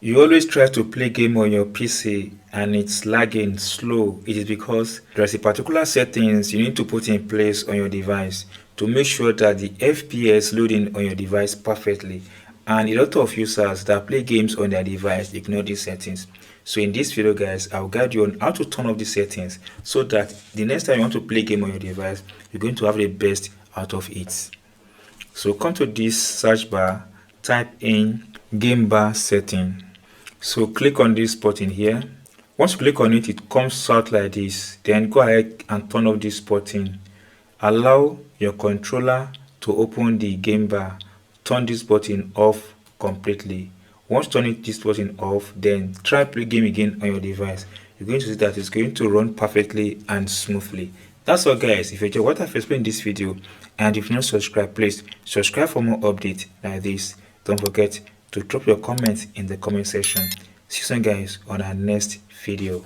You always try to play game on your PC and it's lagging slow. It is because there's a particular settings you need to put in place on your device to make sure that the FPS loading on your device perfectly. And a lot of users that play games on their device ignore these settings. So in this video guys, I'll guide you on how to turn off these settings so that the next time you want to play game on your device, you're going to have the best out of it. So come to this search bar, type in game bar setting. So click on this button here. Once you click on it, it comes out like this. Then go ahead and turn off this button. Allow your controller to open the game bar. Turn this button off completely. Once turning this button off, then try play game again on your device. You're going to see that it's going to run perfectly and smoothly. That's all guys. If you enjoyed what I've explained in this video and if you're not subscribed, please subscribe for more updates like this. Don't forget to drop your comments in the comment section. See you soon guys on our next video.